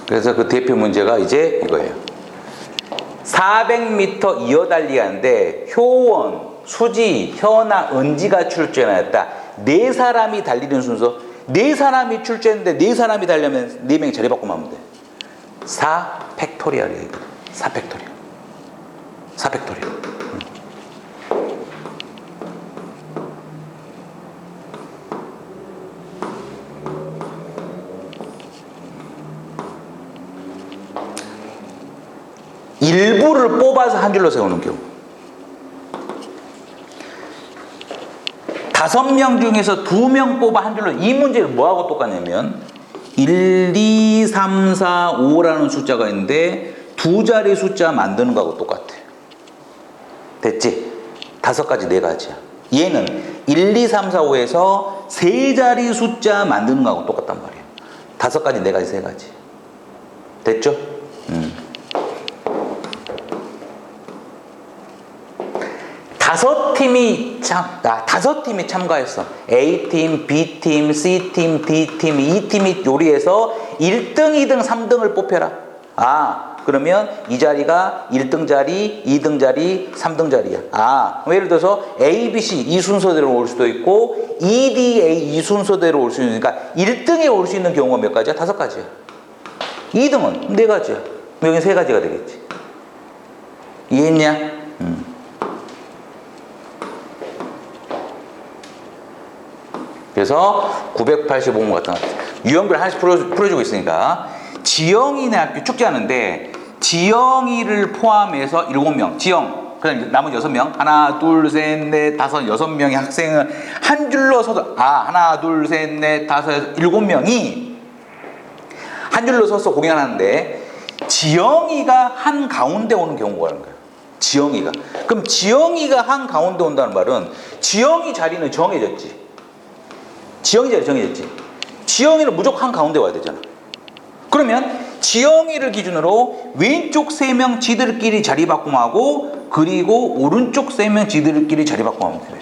그래서 그 대표 문제가 이제 이거예요. 400m 이어달리기 하는데 효원, 수지, 현아, 은지가 출전하였다. 4사람이 달리는 순서. 4사람이 출전했는데 4사람이 달려면 4명이 자리 바꾸면 하면 돼. 4 팩토리얼이에요. 4 팩토리얼. 4 팩토리얼. 일부를 뽑아서 한 줄로 세우는 경우. 5명 중에서 2명 뽑아 한 줄로. 이 문제는 뭐하고 똑같냐면 1, 2, 3, 4, 5라는 숫자가 있는데 두 자리 숫자 만드는 거하고 똑같아. 됐지? 5가지, 4가지야. 얘는 1, 2, 3, 4, 5에서 세 자리 숫자 만드는 거하고 똑같단 말이야. 5가지, 4가지, 3가지. 됐죠? 다섯 팀이 참가했어. A팀, B팀, C팀, D팀, E팀이 요리해서 1등, 2등, 3등을 뽑혀라. 그러면 이 자리가 1등 자리, 2등 자리, 3등 자리야. 예를 들어서 A, B, C 이 순서대로 올 수도 있고 E, D, A 이 순서대로 올 수 있으니까 1등에 올 수 있는 경우가 몇 가지야? 5가지야. 2등은 4가지야. 여기 세 가지가 되겠지. 이해했냐? 그래서 985번 같은 유형별 하나씩 풀어주고 있으니까 지영이네 학교 축제하는데 지영이를 포함해서 7명 지영 그다음 나머지 6명 하나 둘셋넷 다섯 6명의 학생은 한 줄로 서서 하나 둘셋넷 다섯 7명이 한 줄로 서서 공연을 하는데 지영이가 한 가운데 오는 경우가 있는 거예요. 지영이가. 그럼 지영이가 한 가운데 온다는 말은 지영이 자리는 정해졌지. 지영이 자리 정해졌지. 지영이는 무조건 한 가운데 와야 되잖아. 그러면 지영이를 기준으로 왼쪽 3명 지들끼리 자리 바꿈하고 그리고 오른쪽 3명 지들끼리 자리 바꿈하면 돼요.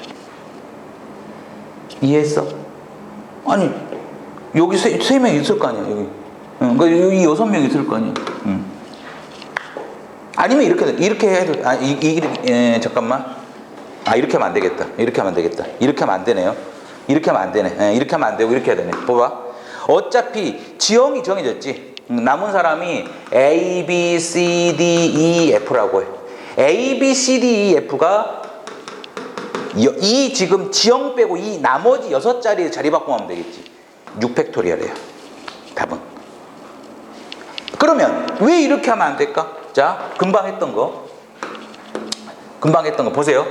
이해했어? 아니 여기 세 명 있을 거 아니야 여기. 그러니까 여기 6명 있을 거 아니야. 아니면 이렇게 해도 잠깐만. 이렇게 하면 안 되겠다. 이렇게 하면 안 되겠다. 이렇게 하면 안 되네요. 이렇게 하면 안 되네. 이렇게 하면 안 되고 이렇게 해야 되네. 봐봐. 어차피 지형이 정해졌지. 남은 사람이 A, B, C, D, E, F라고 해. A, B, C, D, E, F가 이 지금 지형 빼고 이 나머지 6자리에 자리 바꾸면 되겠지. 6팩토리얼이에요. 답은. 그러면 왜 이렇게 하면 안 될까? 자, 금방 했던 거 보세요.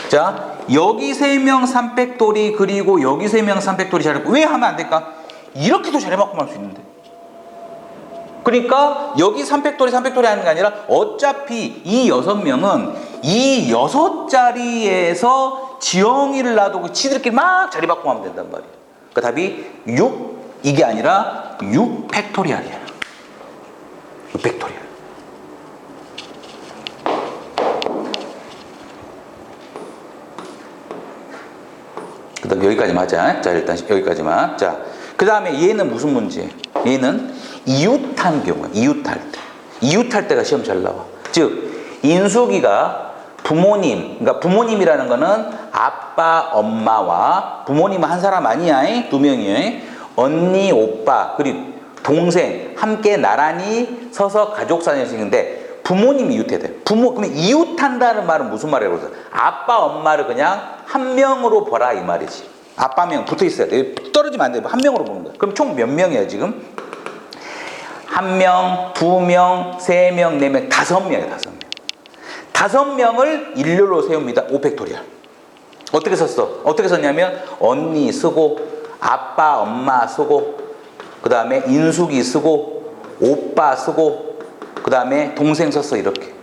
자, 여기 3명 3팩토리 그리고 여기 3명 3팩토리 자리 왜 하면 안 될까? 이렇게도 자리 바꾸면 할 수 있는데. 그러니까 여기 3팩토리 하는 게 아니라 어차피 이 6명은 이 6자리에서 지영이를 놔두고 지들끼리 막 자리 바꾸면 하면 된단 말이에요. 그러니까 답이 6 이게 아니라 6팩토리얼이야. 6팩토리얼. 그 다음 여기까지만 하자. 자, 일단 여기까지만. 자, 그 다음에 얘는 무슨 문제? 얘는 이웃한 경우야. 이웃할 때. 이웃할 때가 시험 잘 나와. 즉, 인수기가 부모님, 그러니까 부모님이라는 거는 아빠, 엄마와 부모님은 한 사람 아니야. 2명이에요. 언니, 오빠, 그리고 동생 함께 나란히 서서 가족사진을 찍는데 부모님이 이웃해야 돼. 그러면 이웃한다는 말은 무슨 말이라고 그러죠? 아빠, 엄마를 그냥 한 명으로 보라 이 말이지. 아빠 명 붙어 있어야 돼. 떨어지면 안 돼. 한 명으로 보는 거야. 그럼 총 몇 명이에요 지금? 1명, 2명, 3명, 4명, 5명이에요. 5명. 5명을 일렬로 세웁니다. 5팩토리얼. 어떻게 썼어? 어떻게 썼냐면 언니 쓰고 아빠, 엄마 쓰고 그 다음에 인숙이 쓰고 오빠 쓰고 그 다음에 동생 썼어 이렇게.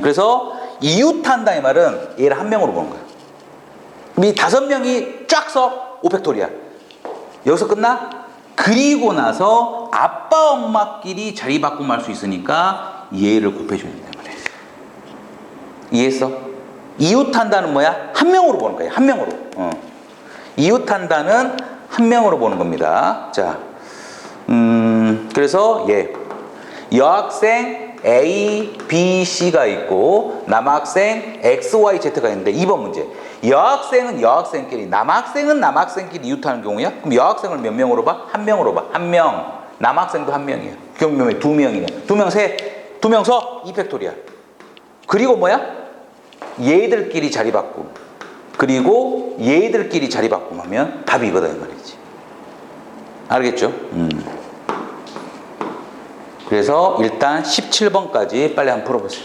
그래서 이웃한다 이 말은 얘를 한 명으로 보는 거야. 이 5명이 쫙 써 5팩토리얼. 여기서 끝나? 그리고 나서 아빠 엄마끼리 자리 바꾸면 할 수 있으니까 얘를 곱해줘야 된단 말이야. 이해했어? 이웃한다는 뭐야? 한 명으로 보는 거야. 한 명으로. 이웃한다는 한 명으로 보는 겁니다. 자, 그래서 여학생 A, B, C가 있고 남학생 X, Y, Z가 있는데 2번 문제. 여학생은 여학생끼리, 남학생은 남학생끼리 이웃하는 경우야? 그럼 여학생을 몇 명으로 봐? 한 명으로 봐. 한 명. 남학생도 한 명이야. 그럼 2명이네. 2명 서 2팩토리얼. 그리고 뭐야? 얘들끼리 자리 바꿈. 그리고 얘들끼리 자리 바꿈하면 답이 이거다 이 말이지. 알겠죠? 그래서 일단 17번까지 빨리 한번 풀어보세요.